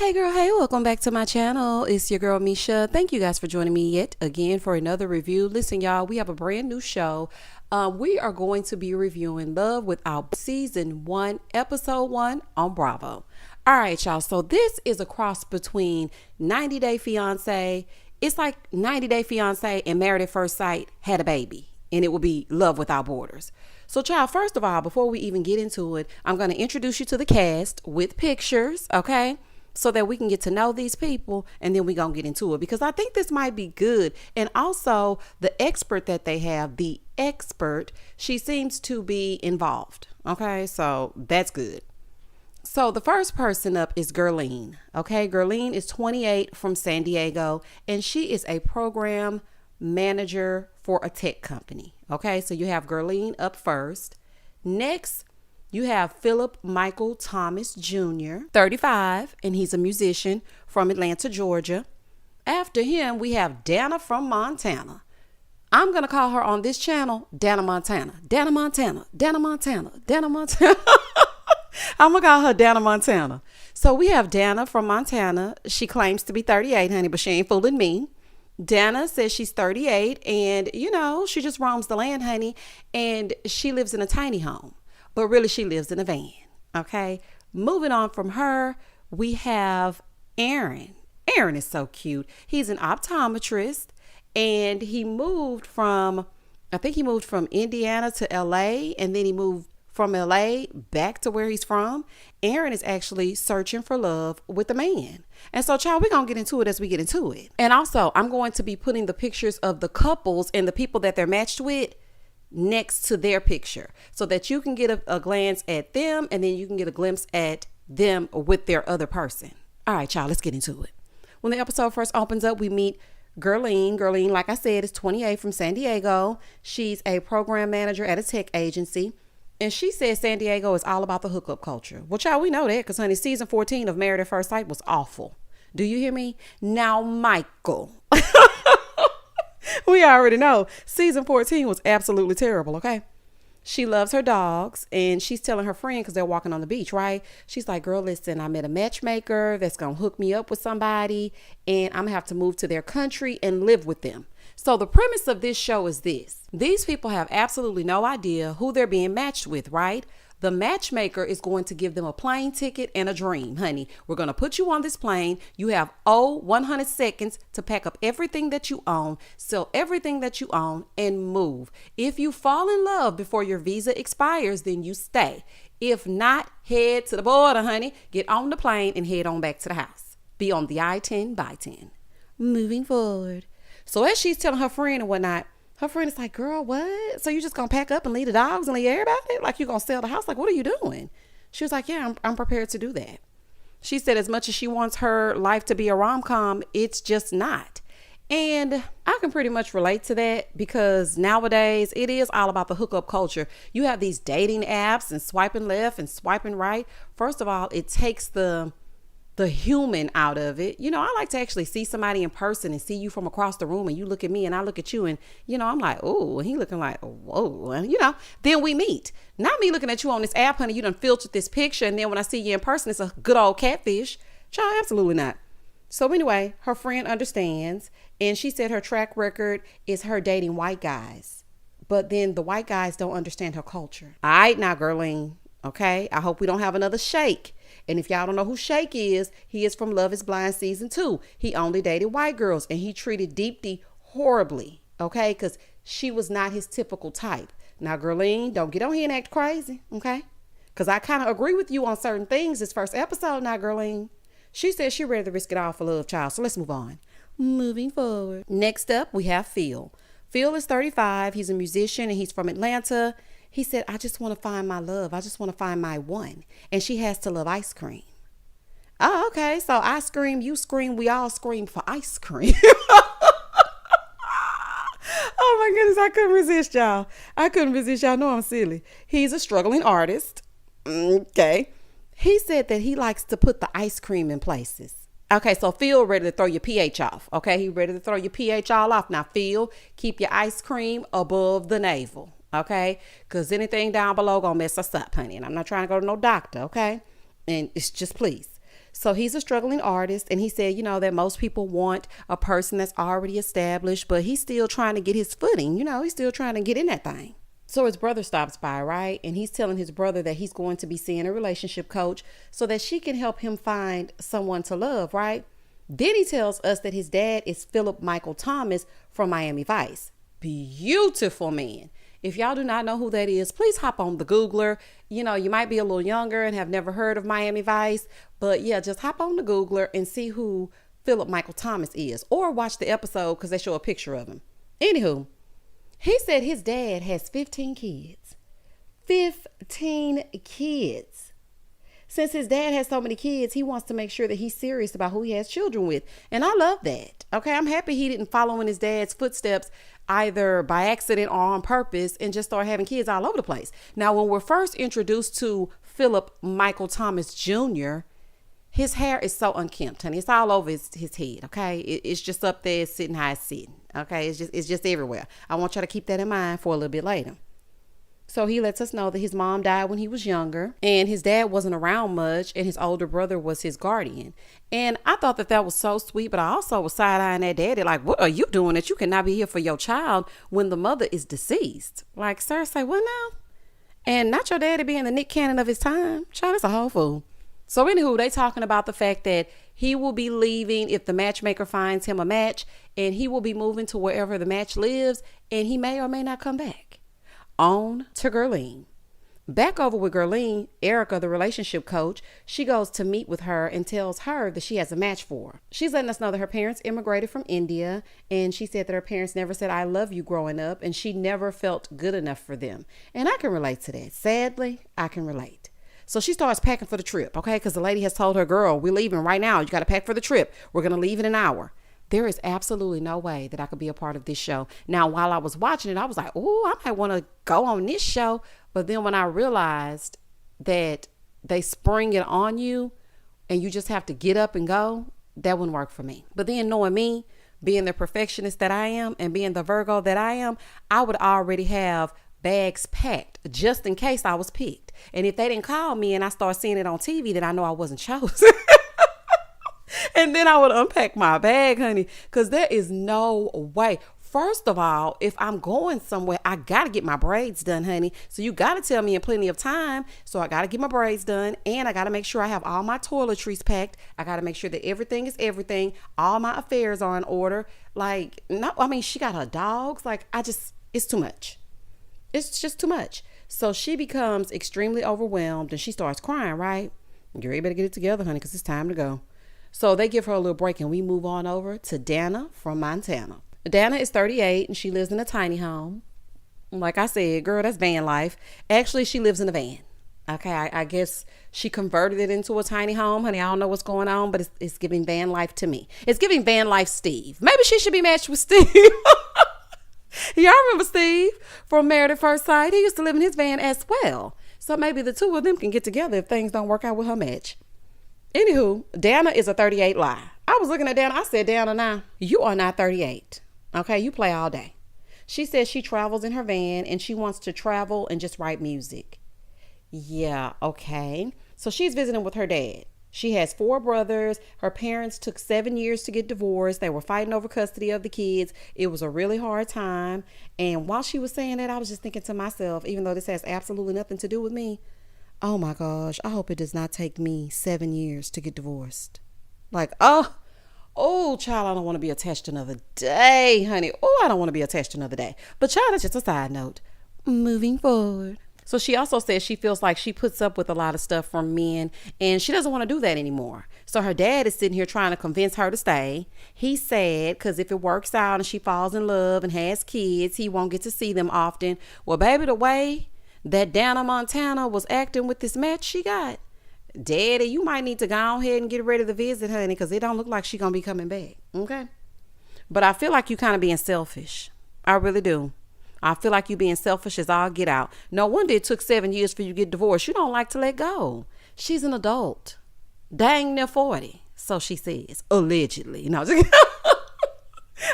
Hey girl, hey, welcome back to my channel. It's your girl Misha. Thank you guys for joining me yet again for another review. Listen, y'all, we have a brand new show. We are going to be reviewing Love Without Season 1, Episode 1 on Bravo. All right, y'all. So this is a cross between 90 Day Fiancé. It's like 90 Day Fiancé and Married at First Sight had a baby. And it will be Love Without Borders. So, child, first of all, before we even get into it, I'm going to introduce you to the cast with pictures, okay? So that we can get to know these people, and then we're going to get into it, because I think this might be good. And also the expert that they have, the expert, she seems to be involved. Okay, so that's good. So the first person up is Gerline. Okay, Gerline is 28 from San Diego, and she is a program manager for a tech company. Okay, so you have Gerline up first. Next, you have Philip Michael Thomas Jr., 35, and he's a musician from Atlanta, Georgia. After him, we have Dana from Montana. I'm going to call her on this channel Dana Montana. Dana Montana. Dana Montana. Dana Montana. I'm going to call her Dana Montana. So we have Dana from Montana. She claims to be 38, honey, but she ain't fooling me. Dana says she's 38, and, you know, she just roams the land, honey, and she lives in a tiny home. But really, she lives in a van, okay? Moving on from her, we have Aaron. Aaron is so cute. He's an optometrist, and he moved from, I think he moved from Indiana to LA, and then he moved from LA back to where he's from. Aaron is actually searching for love with a man. And so, child, we're going to get into it as we get into it. And also, I'm going to be putting the pictures of the couples and the people that they're matched with next to their picture, so that you can get a glance at them, and then you can get a glimpse at them with their other person. All right, y'all, let's get into it. When the episode first opens up, we meet Gerline. Gerline, like I said, is 28 from San Diego. She's a program manager at a tech agency. And she says San Diego is all about the hookup culture. Well, child, we know that because, honey, season 14 of Married at First Sight was awful. Do you hear me? Now, Michael. We already know season 14 was absolutely terrible, okay? She loves her dogs, and she's telling her friend, because they're walking on the beach, right? She's like, girl, listen, I met a matchmaker that's going to hook me up with somebody, and I'm going to have to move to their country and live with them. So the premise of this show is this. These people have absolutely no idea who they're being matched with, right? The matchmaker is going to give them a plane ticket and a dream, honey. We're going to put you on this plane. You have 100 seconds to pack up everything that you own, sell everything that you own, and move. If you fall in love before your visa expires, then you stay. If not, head to the border, honey. Get on the plane and head on back to the house. Be on the I-10 by 10. Moving forward. So as she's telling her friend and whatnot, her friend is like, girl, what? So you just going to pack up and leave the dogs and leave everybody? Like you going to sell the house? Like, what are you doing? She was like, yeah, I'm prepared to do that. She said as much as she wants her life to be a rom-com, it's just not. And I can pretty much relate to that, because nowadays it is all about the hookup culture. You have these dating apps and swiping left and swiping right. First of all, it takes the human out of it. You know, I like to actually see somebody in person and see you from across the room, and you look at me and I look at you, and, you know, I'm like, oh, and he looking like, whoa, and, you know, then we meet. Not me looking at you on this app, honey, you done filtered this picture, and then when I see you in person, it's a good old catfish. Child, absolutely not. So anyway, her friend understands, and she said her track record is her dating white guys, but then the white guys don't understand her culture. All right, now, Gerline, okay, I hope we don't have another Shake. And if y'all don't know who Shake is, he is from Love is Blind season 2. He only dated white girls, and he treated Deepti horribly, okay? Because she was not his typical type. Now, Gerline, don't get on here and act crazy, okay? Because I kind of agree with you on certain things this first episode now, Gerline. She said she ready to risk it all for love, child. So let's move on. Moving forward. Next up, we have Phil. Phil is 35. He's a musician, and he's from Atlanta. He said, I just want to find my love. I just want to find my one. And she has to love ice cream. Oh, okay. So I scream, you scream, we all scream for ice cream. Oh my goodness, I couldn't resist y'all. I couldn't resist y'all. No, I'm silly. He's a struggling artist. Okay. He said that he likes to put the ice cream in places. Okay, so Phil ready to throw your pH off. Okay, he ready to throw your pH all off. Now, Phil, keep your ice cream above the navel. Okay, because anything down below gonna mess us up, honey. And I'm not trying to go to no doctor, okay? And it's just please. So he's a struggling artist, and he said, that most people want a person that's already established, but he's still trying to get his footing. He's still trying to get in that thing. So his brother stops by, right? And he's telling his brother that he's going to be seeing a relationship coach so that she can help him find someone to love, right? Then he tells us that his dad is Philip Michael Thomas from Miami Vice. Beautiful man. If y'all do not know who that is, please hop on the Googler. You might be a little younger and have never heard of Miami Vice, but yeah, just hop on the Googler and see who Philip Michael Thomas is, or watch the episode because they show a picture of him. Anywho, he said his dad has 15 kids. 15 kids. Since his dad has so many kids, he wants to make sure that he's serious about who he has children with. And I love that. Okay, I'm happy he didn't follow in his dad's footsteps either by accident or on purpose and just start having kids all over the place. Now, when we're first introduced to Philip Michael Thomas Jr., his hair is so unkempt, honey. It's all over his head, okay? It's just up there, sitting how it's sitting, okay? It's just everywhere. I want y'all to keep that in mind for a little bit later. So he lets us know that his mom died when he was younger and his dad wasn't around much and his older brother was his guardian. And I thought that was so sweet, but I also was side-eyeing that daddy like, what are you doing that you cannot be here for your child when the mother is deceased? Like, sir, say what now? And not your daddy being the Nick Cannon of his time. Child, that's a whole fool. So anywho, they talking about the fact that he will be leaving if the matchmaker finds him a match, and he will be moving to wherever the match lives, and he may or may not come back. On to Gerline. Back over with Gerline, Erica, the relationship coach, she goes to meet with her and tells her that she has a match for her. She's letting us know that her parents immigrated from India, and she said that her parents never said I love you growing up, and she never felt good enough for them. And I can relate to that. Sadly, I can relate. So she starts packing for the trip, okay? Because the lady has told her, girl, we're leaving right now. You got to pack for the trip. We're going to leave in an hour. There is absolutely no way that I could be a part of this show. Now, while I was watching it, I was like, oh, I might want to go on this show. But then when I realized that they spring it on you and you just have to get up and go, that wouldn't work for me. But then knowing me, being the perfectionist that I am and being the Virgo that I am, I would already have bags packed just in case I was picked. And if they didn't call me and I start seeing it on TV, then I know I wasn't chosen. And then I would unpack my bag, honey, because there is no way. First of all, if I'm going somewhere, I got to get my braids done, honey. So you got to tell me in plenty of time. So I got to get my braids done, and I got to make sure I have all my toiletries packed. I got to make sure that everything is everything. All my affairs are in order. Like, no, I mean, she got her dogs. Like, it's too much. It's just too much. So she becomes extremely overwhelmed and she starts crying, right? You better get it together, honey, because it's time to go. So they give her a little break and we move on over to Dana from Montana. Dana is 38 and she lives in a tiny home. Like I said, girl, that's van life. Actually, she lives in a van. Okay, I guess she converted it into a tiny home, honey. I don't know what's going on, but it's giving van life to me. It's giving van life Steve. Maybe she should be matched with Steve. Y'all remember Steve from Married at First Sight? He used to live in his van as well. So maybe the two of them can get together if things don't work out with her match. Anywho, Dana is a 38 lie. I was looking at Dana. I said, Dana, now, you are not 38. Okay, you play all day. She says she travels in her van and she wants to travel and just write music. Yeah, okay. So she's visiting with her dad. She has 4 brothers. Her parents took 7 years to get divorced. They were fighting over custody of the kids. It was a really hard time. And while she was saying that, I was just thinking to myself, even though this has absolutely nothing to do with me, oh my gosh, I hope it does not take me 7 years to get divorced. Like, oh, child, I don't want to be attached another day, honey. Oh, I don't want to be attached another day. But child, that's just a side note. Moving forward. So she also says she feels like she puts up with a lot of stuff from men and she doesn't want to do that anymore. So her dad is sitting here trying to convince her to stay. He's sad because if it works out and she falls in love and has kids, he won't get to see them often. Well, baby, the way that Dana Montana was acting with this match she got, Daddy, you might need to go ahead and get ready to visit, honey, because it don't look like she's going to be coming back. Okay? But I feel like you kind of being selfish. I really do. I feel like you being selfish as all get out. No wonder it took 7 years for you to get divorced. You don't like to let go. She's an adult. Dang near 40. So she says. Allegedly. No,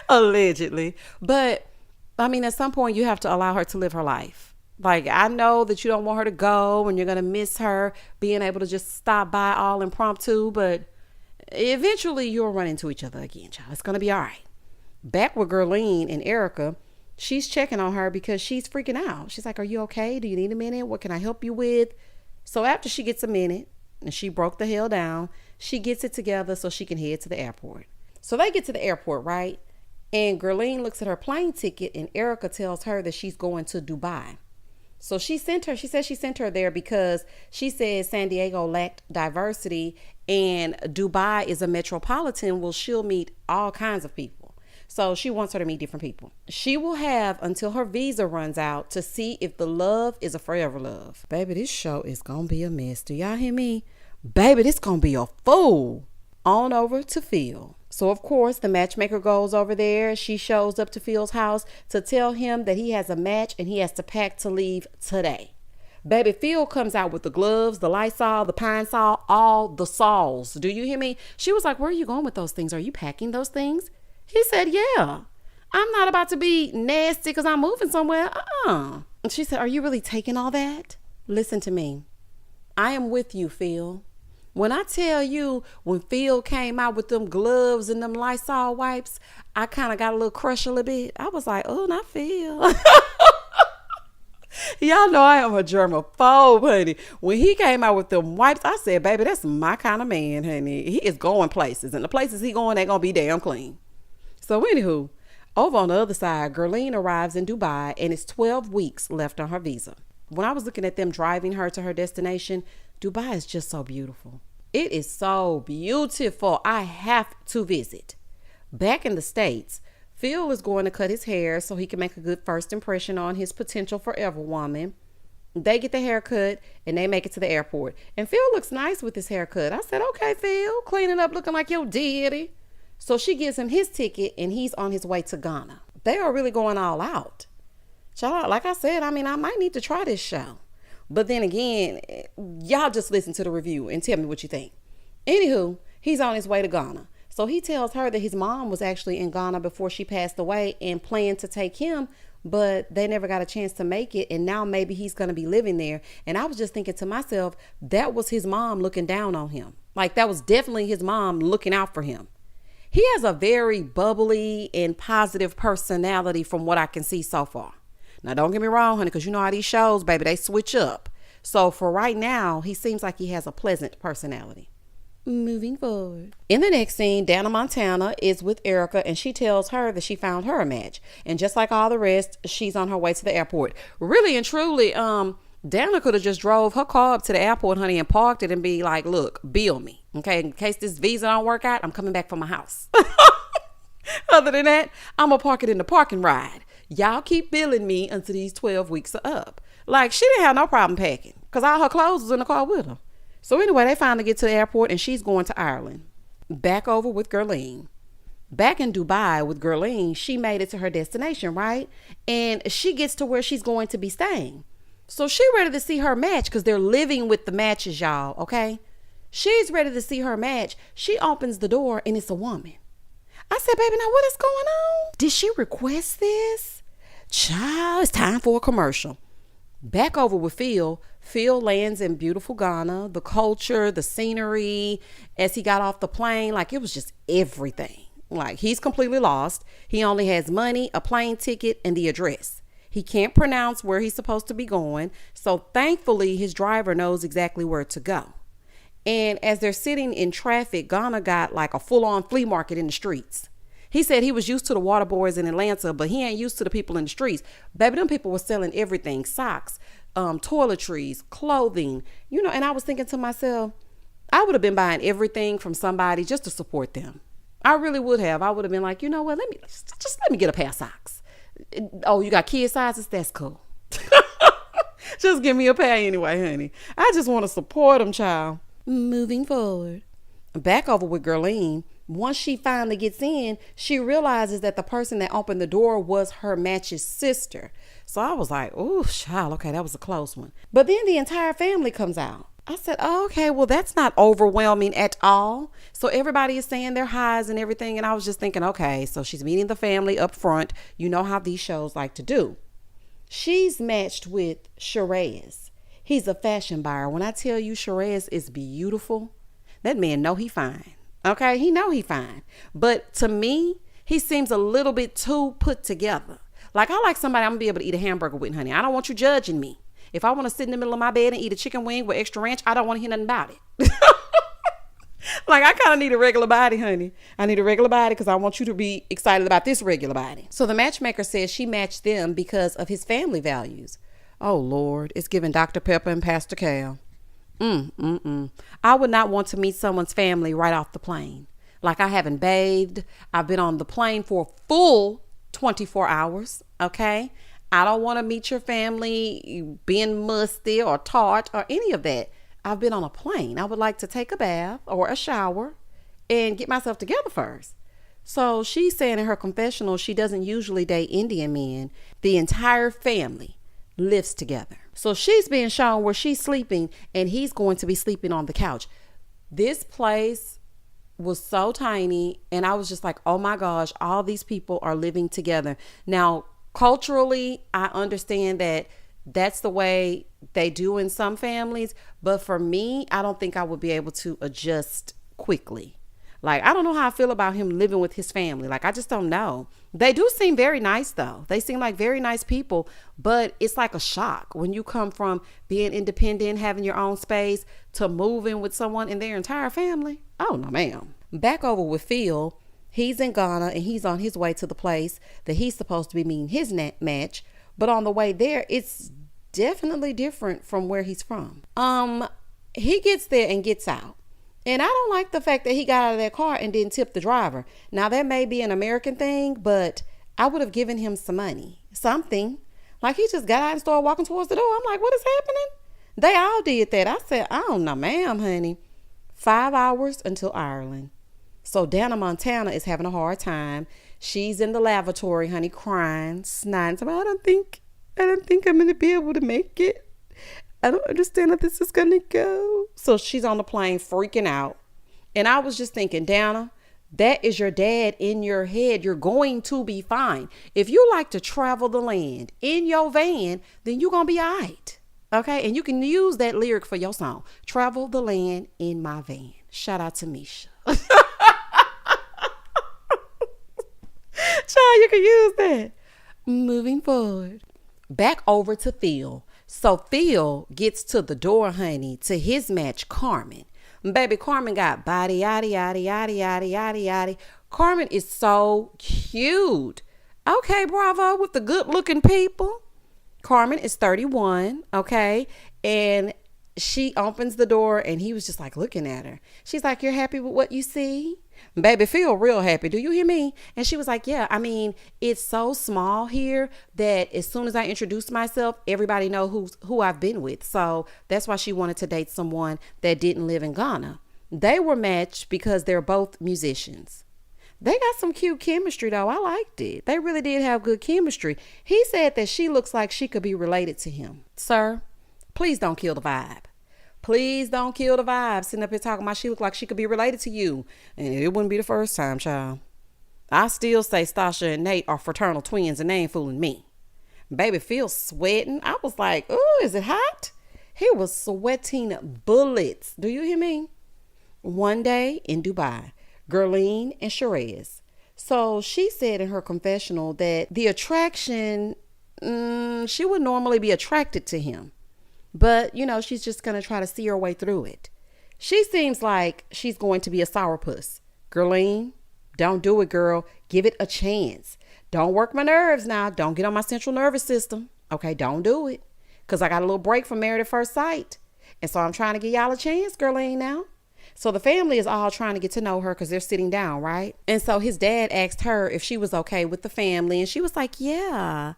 allegedly. But, I mean, at some point you have to allow her to live her life. Like, I know that you don't want her to go and you're going to miss her being able to just stop by all impromptu, but Eventually, you'll run into each other again, child. It's going to be all right. Back with Gerline and Erica, she's checking on her because she's freaking out. She's like, are you okay? Do you need a minute? What can I help you with? So after she gets a minute and she broke the hell down, she gets it together so she can head to the airport. So they get to the airport, right? And Gerline looks at her plane ticket and Erica tells her that she's going to Dubai. So she says she sent her there because she said San Diego lacked diversity and Dubai is a metropolitan where she'll meet all kinds of people. So she wants her to meet different people. She will have until her visa runs out to see if the love is a forever love. Baby, this show is going to be a mess. Do y'all hear me? Baby, this going to be a fool. On over to Phil. So, of course, the matchmaker goes over there. She shows up to Phil's house to tell him that he has a match and he has to pack to leave today. Baby, Phil comes out with the gloves, the Lysol, the Pine Sol, all the Sols. Do you hear me? She was like, where are you going with those things? Are you packing those things? He said, yeah. I'm not about to be nasty because I'm moving somewhere. And she said, are you really taking all that? Listen to me. I am with you, Phil. When I tell you, when Phil came out with them gloves and them Lysol wipes, I kind of got a little crush a little bit. I was like, oh, not Phil. Y'all know I am a germaphobe, honey. When he came out with them wipes, I said, baby, that's my kind of man, honey. He is going places, and the places he going, they're going to be damn clean. So anywho, over on the other side, Gerline arrives in Dubai, and it's 12 weeks left on her visa. When I was looking at them driving her to her destination, Dubai is just so beautiful. It is so beautiful. I have to visit. Back in the States, Phil is going to cut his hair so he can make a good first impression on his potential forever woman. They get the haircut and they make it to the airport. And Phil looks nice with his haircut. I said, okay, Phil, cleaning up looking like your daddy. So she gives him his ticket and he's on his way to Ghana. They are really going all out. Child, like I said, I might need to try this show. But then again, y'all just listen to the review and tell me what you think. Anywho, he's on his way to Ghana. So he tells her that his mom was actually in Ghana before she passed away and planned to take him, but they never got a chance to make it. And now maybe he's going to be living there. And I was just thinking to myself, that was his mom looking down on him. Like that was definitely his mom looking out for him. He has a very bubbly and positive personality from what I can see so far. Now, don't get me wrong, honey, because you know how these shows, baby, they switch up. So for right now, he seems like he has a pleasant personality. Moving forward. In the next scene, Dana Montana is with Erica and she tells her that she found her a match. And just like all the rest, she's on her way to the airport. Really and truly, Dana could have just drove her car up to the airport, honey, and parked it and be like, look, bill me. Okay, in case this visa don't work out, I'm coming back for my house. Other than that, I'm going to park it in the parking ride. Y'all keep billing me until these 12 weeks are up. Like, she didn't have no problem packing because all her clothes was in the car with her. So anyway, they finally get to the airport and she's going to Ireland. Back over with Gerline. Back in Dubai with Gerline, she made it to her destination, right? And she gets to where she's going to be staying. So she ready to see her match because they're living with the matches, y'all, okay? She's ready to see her match. She opens the door and it's a woman. I said, baby, now what is going on? Did she request this? Child, it's time for a commercial. Back over with Phil. Phil lands in beautiful Ghana. The culture, the scenery, as he got off the plane, like it was just everything. Like he's completely lost. He only has money, a plane ticket, and the address. He can't pronounce where he's supposed to be going. So thankfully, his driver knows exactly where to go. And as they're sitting in traffic, Ghana got like a full-on flea market in the streets. He said he was used to the water boys in Atlanta, but he ain't used to the people in the streets. Baby, them people were selling everything, socks, toiletries, clothing, and I was thinking to myself, I would have been buying everything from somebody just to support them. I really would have. I would have been like, you know what, let me get a pair of socks. Oh, you got kid sizes? That's cool. Just give me a pair anyway, honey. I just want to support them, child. Moving forward. Back over with Gerline. Once she finally gets in, she realizes that the person that opened the door was her match's sister. So I was like, oh, child, okay, that was a close one. But then the entire family comes out. I said, oh, okay, well, that's not overwhelming at all. So everybody is saying their highs and everything. And I was just thinking, okay, so she's meeting the family up front. You know how these shows like to do. She's matched with Sherez. He's a fashion buyer. When I tell you Sherez is beautiful, that man know he fine. Okay, he know he fine. But to me, he seems a little bit too put together. Like, I like somebody I'm gonna be able to eat a hamburger with, honey. I don't want you judging me. If I want to sit in the middle of my bed and eat a chicken wing with extra ranch, I don't want to hear nothing about it. Like, I kind of need a regular body, honey. I need a regular body because I want you to be excited about this regular body. So the matchmaker says she matched them because of his family values. Oh, Lord, it's giving Dr. Pepper and Pastor Cal. I would not want to meet someone's family right off the plane. Like, I haven't bathed. I've been on the plane for a full 24 hours, okay? I don't want to meet your family being musty or tart or any of that. I've been on a plane. I would like to take a bath or a shower and get myself together first. So she's saying in her confessional she doesn't usually date Indian men. The entire family lives together. So she's being shown where she's sleeping and he's going to be sleeping on the couch. This place was so tiny and I was just like, oh my gosh, all these people are living together. Now, culturally, I understand that that's the way they do in some families. But for me, I don't think I would be able to adjust quickly. Like, I don't know how I feel about him living with his family. Like, I just don't know. They do seem very nice, though. They seem like very nice people. But it's like a shock when you come from being independent, having your own space, to moving with someone in their entire family. Oh, no, ma'am. Back over with Phil. He's in Ghana and he's on his way to the place that he's supposed to be meeting his match. But on the way there, it's definitely different from where he's from. He gets there and gets out. And I don't like the fact that he got out of that car and didn't tip the driver. Now, that may be an American thing, but I would have given him some money, something. Like, he just got out and started walking towards the door. I'm like, what is happening? They all did that. I said, I don't know, ma'am, honey. 5 hours until Ireland. So Dana Montana is having a hard time. She's in the lavatory, honey, crying, snotting. So I don't think I'm going to be able to make it. I don't understand how this is going to go. So she's on the plane freaking out. And I was just thinking, Dana, that is your dad in your head. You're going to be fine. If you like to travel the land in your van, then you're going to be all right. Okay? And you can use that lyric for your song. Travel the land in my van. Shout out to Misha. Child, you can use that. Moving forward. Back over to Phil. So Phil gets to the door, honey, to his match, Carmen. Baby, Carmen got body, yaddy, yaddy, yaddy, yaddy, yaddy, yaddy. Carmen is so cute. Okay, bravo, with the good looking people. Carmen is 31, okay? And she opens the door and he was just like looking at her. She's like, you're happy with what you see? Baby, feel real happy. Do you hear me? And she was like, yeah, I mean, it's so small here that as soon as I introduce myself, everybody know who I've been with. So that's why she wanted to date someone that didn't live in Ghana. They were matched because they're both musicians. They got some cute chemistry, though. I liked it. They really did have good chemistry. He said that she looks like she could be related to him. Sir, please don't kill the vibe. Please don't kill the vibe. Sitting up here talking about she look like she could be related to you. And it wouldn't be the first time, child. I still say Stasha and Nate are fraternal twins and they ain't fooling me. Baby Phil sweating. I was like, oh, is it hot? He was sweating bullets. Do you hear me? One day in Dubai, Gerline and Sherez. So she said in her confessional that the attraction, she would normally be attracted to him. But, you know, she's just going to try to see her way through it. She seems like she's going to be a sourpuss. Gerline, don't do it, girl. Give it a chance. Don't work my nerves now. Don't get on my central nervous system. Okay, don't do it. Because I got a little break from Married at First Sight. And so I'm trying to give y'all a chance, Gerline, now. So the family is all trying to get to know her because they're sitting down, right? And so his dad asked her if she was okay with the family. And she was like, yeah.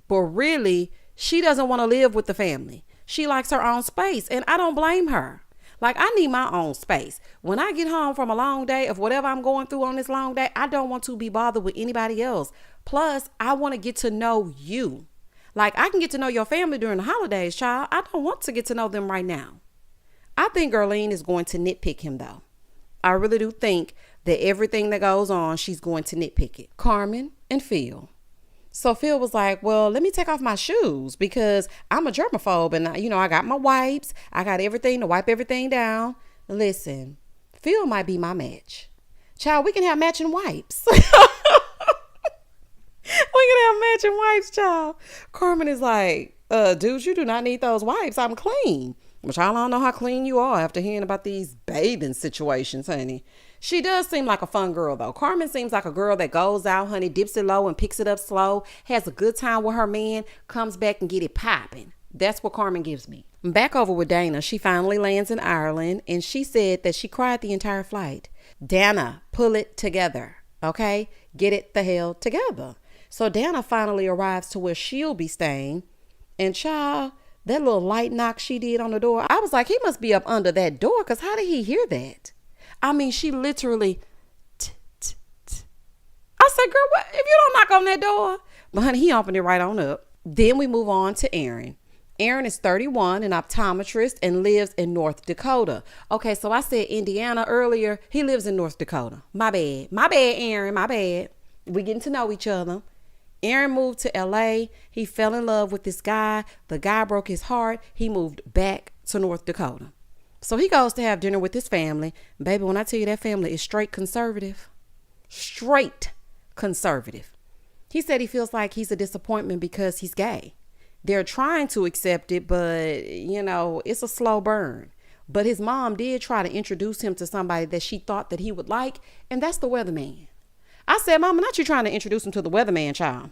But really, she doesn't want to live with the family. She likes her own space, and I don't blame her. Like, I need my own space. When I get home from a long day of whatever I'm going through on this long day, I don't want to be bothered with anybody else. Plus, I want to get to know you. Like, I can get to know your family during the holidays, child. I don't want to get to know them right now. I think Gerline is going to nitpick him, though. I really do think that everything that goes on, she's going to nitpick it. Carmen and Phil. So Phil was like, well, let me take off my shoes because I'm a germaphobe and, I got my wipes. I got everything to wipe everything down. Listen, Phil might be my match. Child, we can have matching wipes. We can have matching wipes, child. Carmen is like, dude, you do not need those wipes. I'm clean. Which I don't know how clean you are after hearing about these bathing situations, honey. She does seem like a fun girl, though. Carmen seems like a girl that goes out, honey, dips it low and picks it up slow, has a good time with her man, comes back and get it popping. That's what Carmen gives me. Back over with Dana. She finally lands in Ireland, and she said that she cried the entire flight. Dana, pull it together, okay? Get it the hell together. So Dana finally arrives to where she'll be staying, and child, that little light knock she did on the door, I was like, he must be up under that door, because how did he hear that? I mean, she literally, I said, girl, what? If you don't knock on that door. But honey, he opened it right on up. Then we move on to Aaron. Aaron is 31, an optometrist, and lives in North Dakota. Okay, so I said Indiana earlier. He lives in North Dakota. My bad. My bad, Aaron. My bad. We getting to know each other. Aaron moved to LA. He fell in love with this guy. The guy broke his heart. He moved back to North Dakota. So he goes to have dinner with his family. Baby, when I tell you that family is straight conservative. Straight conservative. He said he feels like he's a disappointment because he's gay. They're trying to accept it, but, you know, it's a slow burn. But his mom did try to introduce him to somebody that she thought that he would like, and that's the weatherman. I said, Mama, not you trying to introduce him to the weatherman, child.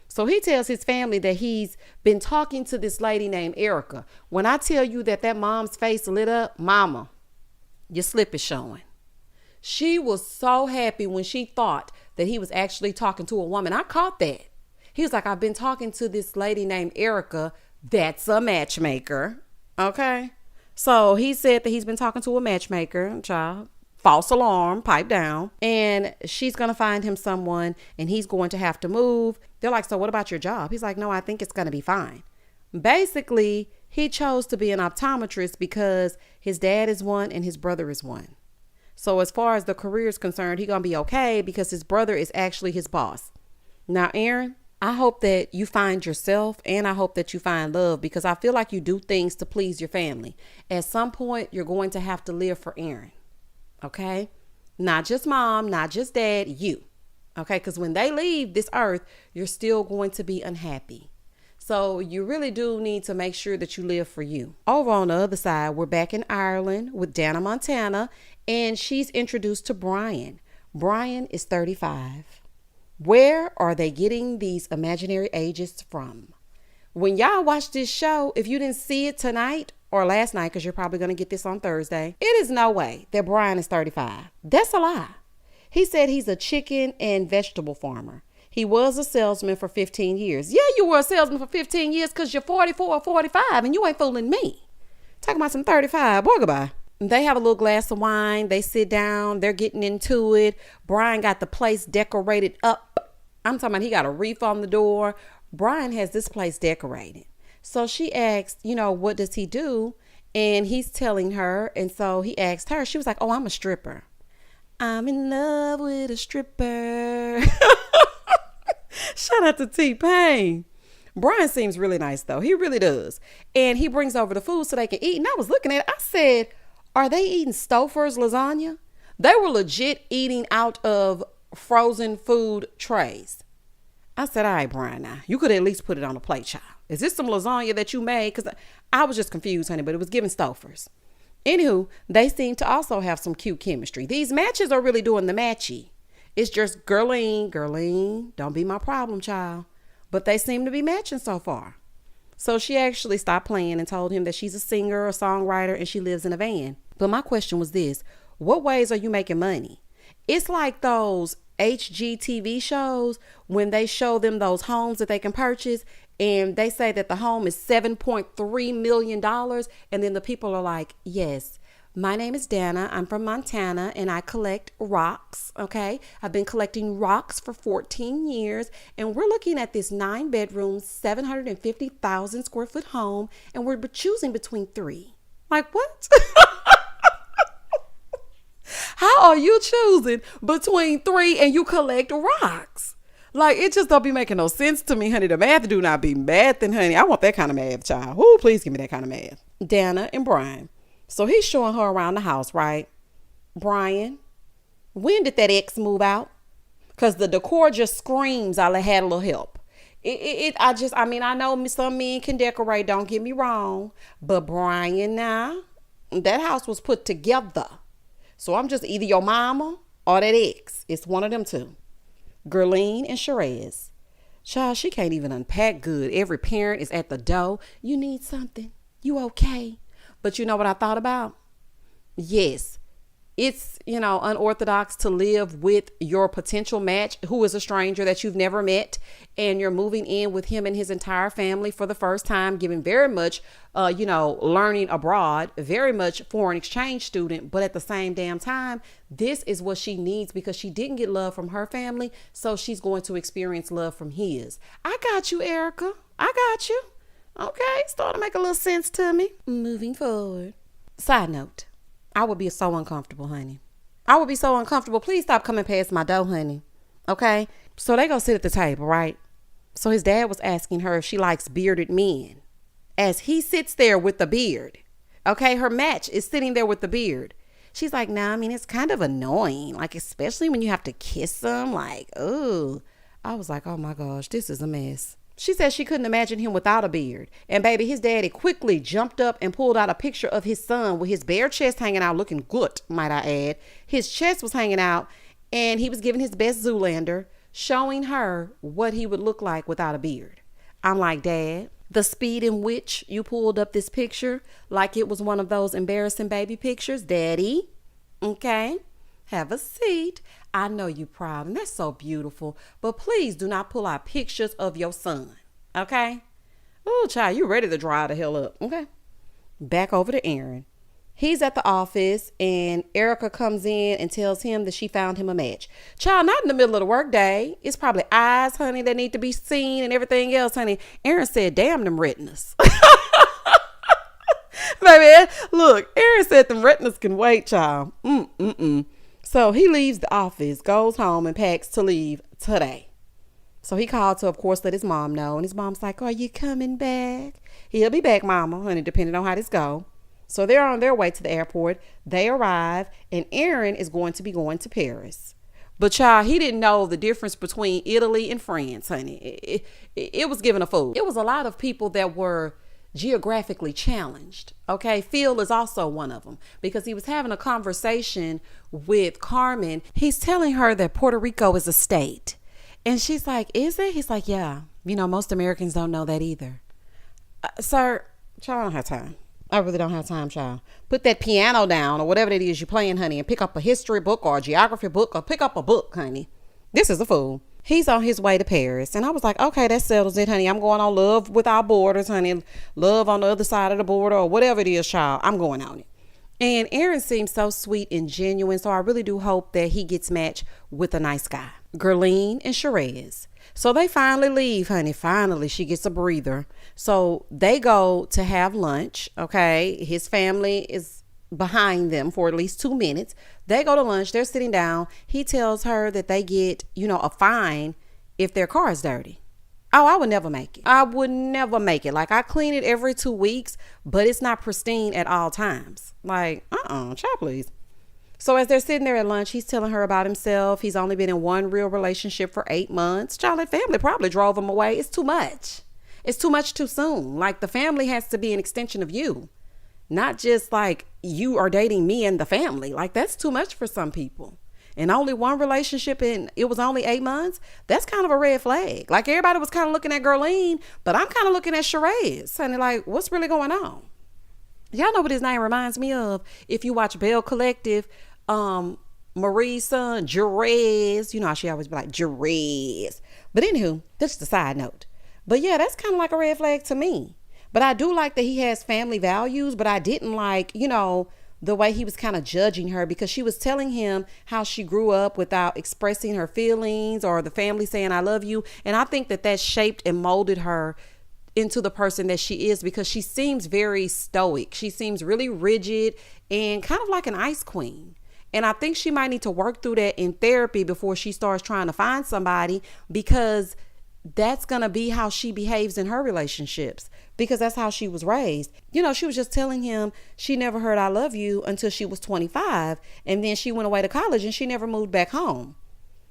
So he tells his family that he's been talking to this lady named Erica. When I tell you that mom's face lit up, Mama, your slip is showing. She was so happy when she thought that he was actually talking to a woman. I caught that. He was like, I've been talking to this lady named Erica. That's a matchmaker. Okay. So he said that he's been talking to a matchmaker, child. False alarm, pipe down. And she's going to find him someone and he's going to have to move. They're like, so what about your job? He's like, no, I think it's going to be fine. Basically, he chose to be an optometrist because his dad is one and his brother is one. So as far as the career is concerned, he's going to be okay because his brother is actually his boss. Now, Aaron, I hope that you find yourself and I hope that you find love because I feel like you do things to please your family. At some point, you're going to have to live for Aaron. Okay? Not just mom, not just dad, you. Okay? Because when they leave this earth, you're still going to be unhappy. So you really do need to make sure that you live for you. Over on the other side, we're back in Ireland with Dana Montana, and she's introduced to Brian. Brian is 35. Where are they getting these imaginary ages from? When y'all watch this show, if you didn't see it tonight or last night, because you're probably going to get this on Thursday, it is no way that Brian is 35. That's a lie. He said he's a chicken and vegetable farmer. He was a salesman for 15 years. Yeah, you were a salesman for 15 years because you're 44 or 45 and you ain't fooling me. Talking about some 35. Boy, goodbye. They have a little glass of wine. They sit down. They're getting into it. Brian got the place decorated up. I'm talking about he got a wreath on the door. Brian has this place decorated. So she asked, what does he do? And he's telling her. And so he asked her. She was like, oh, I'm a stripper. I'm in love with a stripper. Shout out to T-Pain. Brian seems really nice, though. He really does. And he brings over the food so they can eat. And I was looking at it. I said, are they eating Stouffer's lasagna? They were legit eating out of frozen food trays. I said, all right, Brian, now you could at least put it on a plate, child. Is this some lasagna that you made? Because I was just confused, honey, but it was giving Stouffer's. Anywho, they seem to also have some cute chemistry. These matches are really doing the matchy. It's just girline, don't be my problem, child. But they seem to be matching so far. So she actually stopped playing and told him that she's a singer, a songwriter, and she lives in a van. But my question was this: what ways are you making money? It's like those HGTV shows when they show them those homes that they can purchase and they say that the home is $7.3 million. And then the people are like, yes, my name is Dana. I'm from Montana and I collect rocks. Okay. I've been collecting rocks for 14 years and we're looking at this 9-bedroom, 750,000 square foot home and we're choosing between 3. Like what? How are you choosing between 3 and you collect rocks? Like, it just don't be making no sense to me, honey. The math do not be mathing, honey. I want that kind of math, child. Ooh, please give me that kind of math. Dana and Brian. So he's showing her around the house, right? Brian, When did that ex move out? Because the decor just screams I had a little help. I know some men can decorate, don't get me wrong. But Brian, now, that house was put together. So I'm just either your mama or that ex. It's one of them two. Gerline and Sherez. Child, she can't even unpack good. Every parent is at the door. You need something? You okay? But you know what I thought about? Yes, it's, unorthodox to live with your potential match who is a stranger that you've never met, and you're moving in with him and his entire family for the first time, giving very much, learning abroad, very much foreign exchange student. But at the same damn time, this is what she needs because she didn't get love from her family. So she's going to experience love from his. I got you, Erica. I got you. Okay. Starting to make a little sense to me. Moving forward. Side note. I would be so uncomfortable, honey. I would be so uncomfortable. Please stop coming past my door, honey. Okay? So they go sit at the table, right? So his dad was asking her if she likes bearded men. As he sits there with the beard. Okay? Her match is sitting there with the beard. She's like, nah, it's kind of annoying. Like, especially when you have to kiss them. Like, ooh. I was like, oh my gosh, this is a mess. She said she couldn't imagine him without a beard. And baby, his daddy quickly jumped up and pulled out a picture of his son with his bare chest hanging out, looking good, might I add. His chest was hanging out and he was giving his best Zoolander, showing her what he would look like without a beard. I'm like, Dad, the speed in which you pulled up this picture like it was one of those embarrassing baby pictures, Daddy, okay? Have a seat. I know you're proud, and that's so beautiful. But please do not pull out pictures of your son. Okay? Oh, child, you ready to dry the hell up. Okay? Back over to Aaron. He's at the office, and Erica comes in and tells him that she found him a match. Child, not in the middle of the workday. It's probably eyes, honey, that need to be seen and everything else, honey. Aaron said, damn them retinas. Baby, look, Aaron said them retinas can wait, child. So he leaves the office, goes home, and packs to leave today. So he called to, of course, let his mom know. And his mom's like, are you coming back? He'll be back, mama, honey, depending on how this go. So they're on their way to the airport. They arrive, and Aaron is going to be going to Paris. But, child, he didn't know the difference between Italy and France, honey. It was giving a fool. It was a lot of people that were geographically challenged. Okay, Phil is also one of them because he was having a conversation with Carmen. He's telling her that Puerto Rico is a state, and she's like, is it? He's like, yeah, most Americans don't know that either. Sir, child, I don't have time. I really don't have time, child. Put that piano down or whatever it is you're playing, honey, and pick up a history book or a geography book or pick up a book, honey. This is a fool. He's on his way to Paris. And I was like, okay, that settles it, honey. I'm going on Love Without Borders, honey. Love on the other side of the border or whatever it is, child. I'm going on it. And Aaron seems so sweet and genuine. So I really do hope that he gets matched with a nice guy. Gerline and Sherez. So they finally leave, honey. Finally, she gets a breather. So they go to have lunch, okay? His family is behind them for at least 2 minutes. They go to lunch. They're sitting down. He tells her that they get, a fine if their car is dirty. Oh, I would never make it. I would never make it. Like, I clean it every 2 weeks, but it's not pristine at all times. Like, child, please. So as they're sitting there at lunch, he's telling her about himself. He's only been in one real relationship for 8 months. Child, that family probably drove him away. It's too much. It's too much too soon. Like, the family has to be an extension of you. Not just like you are dating me and the family. Like, that's too much for some people. And only one relationship and it was only 8 months. That's kind of a red flag. Like, everybody was kind of looking at Gerline, but I'm kind of looking at Sherez. Honey, like, what's really going on? Y'all know what his name reminds me of. If you watch Bell Collective, Marie's son, Jerez. How she always be like, Jerez. But anywho, that's just a side note. But yeah, that's kind of like a red flag to me. But I do like that he has family values, but I didn't like, the way he was kind of judging her because she was telling him how she grew up without expressing her feelings or the family saying, I love you. And I think that shaped and molded her into the person that she is because she seems very stoic. She seems really rigid and kind of like an ice queen. And I think she might need to work through that in therapy before she starts trying to find somebody because that's going to be how she behaves in her relationships because that's how she was raised. She was just telling him she never heard I love you until she was 25. And then she went away to college and she never moved back home.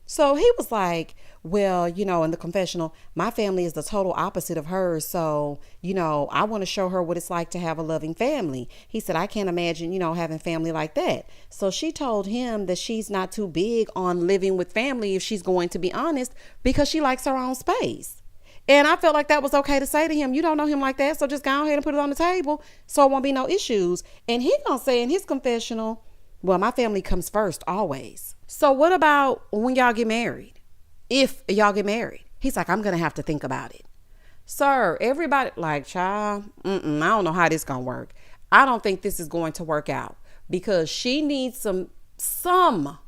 So he was like, well, in the confessional, my family is the total opposite of hers. So, I want to show her what it's like to have a loving family. He said, I can't imagine, having family like that. So she told him that she's not too big on living with family if she's going to be honest, because she likes her own space. And I felt like that was okay to say to him. You don't know him like that, so just go ahead and put it on the table so it won't be no issues. And he gonna say in his confessional, well, my family comes first always. So what about when y'all get married? If y'all get married? He's like, I'm going to have to think about it. Sir, everybody, like, child, I don't know how this going to work. I don't think this is going to work out because she needs some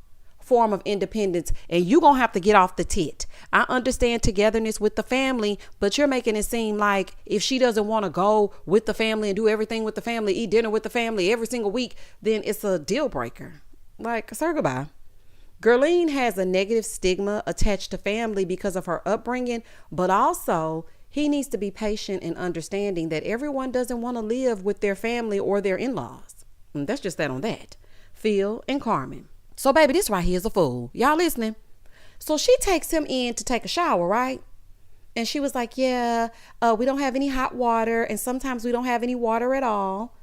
form of independence, and you going to have to get off the tit. I understand togetherness with the family, but you're making it seem like if she doesn't want to go with the family and do everything with the family, eat dinner with the family every single week, then it's a deal breaker. Like, sir, goodbye. Gurleen has a negative stigma attached to family because of her upbringing, but also he needs to be patient and understanding that everyone doesn't want to live with their family or their in-laws. And that's just that on that. Phil and Carmen. So baby, this right here is a fool. Y'all listening? So she takes him in to take a shower, right? And she was like, yeah, we don't have any hot water. And sometimes we don't have any water at all.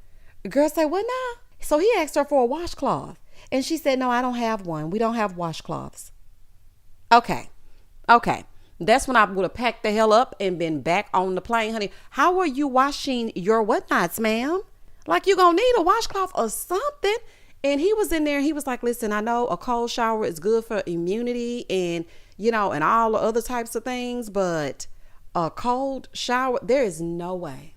The girl said, what now? So he asked her for a washcloth. And she said, no, I don't have one. We don't have washcloths. Okay. That's when I would have packed the hell up and been back on the plane, honey. How are you washing your whatnots, ma'am? Like, you gonna need a washcloth or something. And he was in there. He was like, listen, I know a cold shower is good for immunity and, and all the other types of things. But a cold shower, there is no way.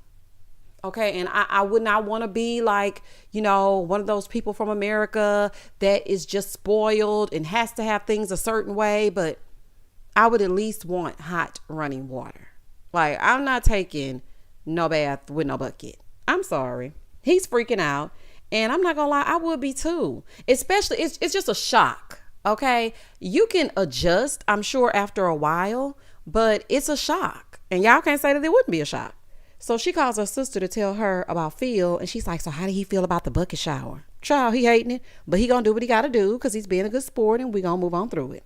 Okay. And I would not want to be like, one of those people from America that is just spoiled and has to have things a certain way. But I would at least want hot running water. Like, I'm not taking no bath with no bucket. I'm sorry. He's freaking out. And I'm not going to lie, I would be too. Especially, it's just a shock. Okay. You can adjust, I'm sure, after a while, but it's a shock. And y'all can't say that it wouldn't be a shock. So she calls her sister to tell her about Phil. And she's like, so how did he feel about the bucket shower? Child, he hating it, but he gonna do what he gotta do because he's being a good sport and we gonna move on through it.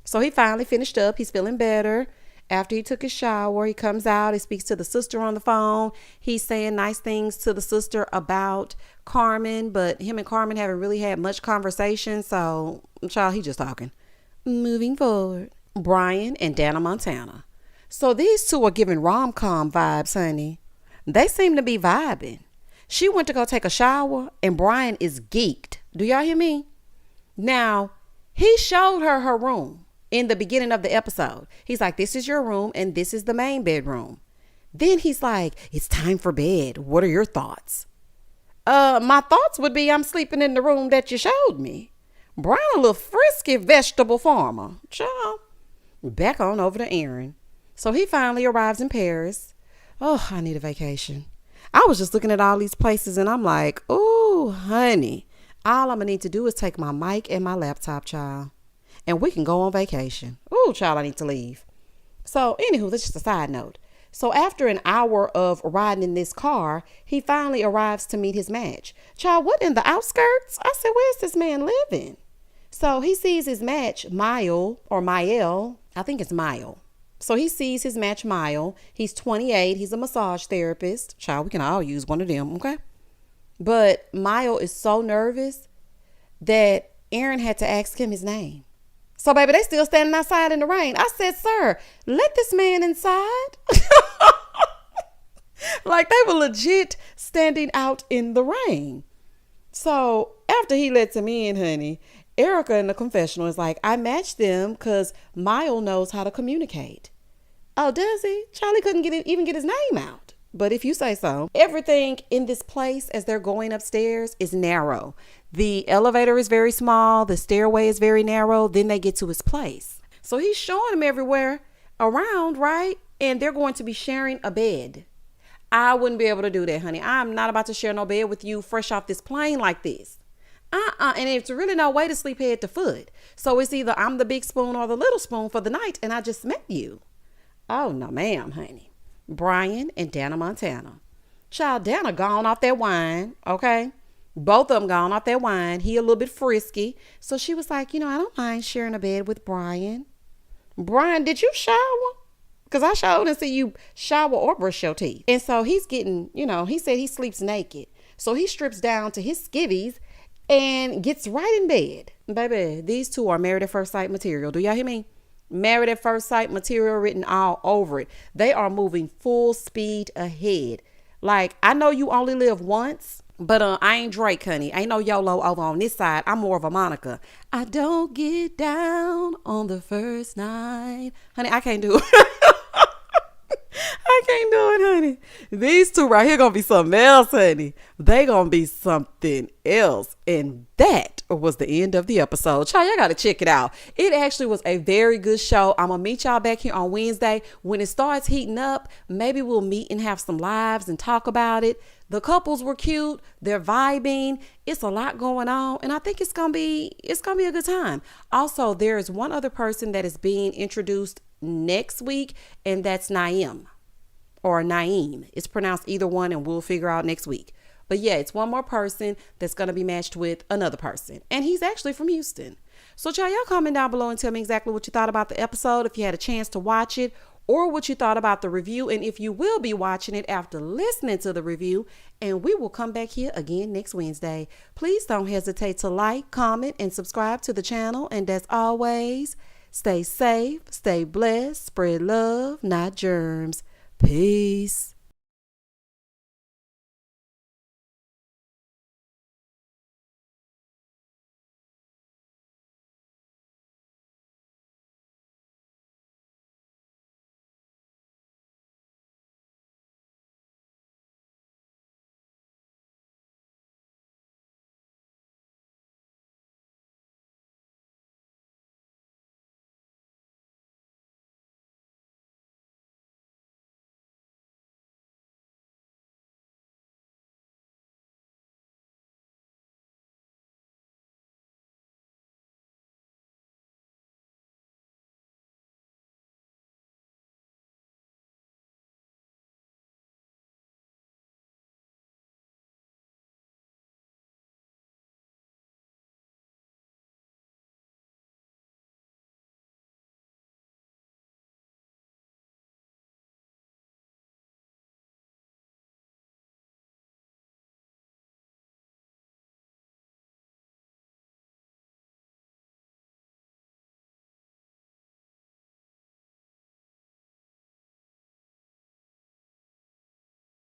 So he finally finished up. He's feeling better. After he took his shower, he comes out. He speaks to the sister on the phone. He's saying nice things to the sister about Carmen, but him and Carmen haven't really had much conversation. So, child, he just talking. Moving forward, Brian and Dana Montana. So these two are giving rom-com vibes, honey. They seem to be vibing. She went to go take a shower and Brian is geeked. Do y'all hear me? Now, he showed her her room in the beginning of the episode. He's like, this is your room and this is the main bedroom. Then he's like, it's time for bed. What are your thoughts? My thoughts would be I'm sleeping in the room that you showed me. Brian, a little frisky vegetable farmer. Child. Back on over to Aaron. So he finally arrives in Paris. Oh, I need a vacation. I was just looking at all these places and I'm like, oh, honey, all I'm going to need to do is take my mic and my laptop, child, and we can go on vacation. Oh, child, I need to leave. So anywho, that's just a side note. So after an hour of riding in this car, he finally arrives to meet his match. Child, what, in the outskirts? I said, where's this man living? So he sees his match, Mael. I think it's Mael. So he sees his match, Mael. He's 28. He's a massage therapist. Child, we can all use one of them, okay? But Mael is so nervous that Aaron had to ask him his name. So, baby, they still standing outside in the rain. I said, sir, let this man inside. Like, they were legit standing out in the rain. So after he lets him in, honey, Erica in the confessional is like, I matched them because Mael knows how to communicate. Oh, does he? Charlie couldn't even get his name out. But if you say so. Everything in this place as they're going upstairs is narrow. The elevator is very small. The stairway is very narrow. Then they get to his place. So he's showing them everywhere around, right? And they're going to be sharing a bed. I wouldn't be able to do that, honey. I'm not about to share no bed with you fresh off this plane like this. And it's really no way to sleep head to foot. So it's either I'm the big spoon or the little spoon for the night and I just met you. Oh, no, ma'am, honey. Brian and Dana Montana. Child, Dana gone off that wine, okay? Both of them gone off that wine. He a little bit frisky. So she was like, I don't mind sharing a bed with Brian. Brian, did you shower? Because I sure didn't see you shower or brush your teeth. And so he's getting, he said he sleeps naked. So he strips down to his skivvies and gets right in bed. Baby, these two are married at first sight material. Do y'all hear me? Married at first sight material written all over it. They are moving full speed ahead. Like, I know you only live once, but I ain't Drake, honey. Ain't no YOLO over on this side. I'm more of a Monica. I don't get down on the first night. Honey, I can't do it. I can't do it, honey. These two right here gonna be something else, honey. They gonna be something else. And that was the end of the episode. Child, y'all gotta check it out. It actually was a very good show. I'm gonna meet y'all back here on Wednesday. When it starts heating up, maybe we'll meet and have some lives and talk about it. The couples were cute. They're vibing. It's a lot going on. And I think it's gonna be a good time. Also, there is one other person that is being introduced next week, and that's Naeem or Naeem. It's pronounced either one, and we'll figure out next week. But yeah, it's one more person that's going to be matched with another person, and he's actually from Houston. So y'all comment down below and tell me exactly what you thought about the episode, if you had a chance to watch it, or what you thought about the review, and if you will be watching it after listening to the review. And we will come back here again next Wednesday. Please don't hesitate to like, comment, and subscribe to the channel. And as always, stay safe, stay blessed, spread love, not germs. Peace.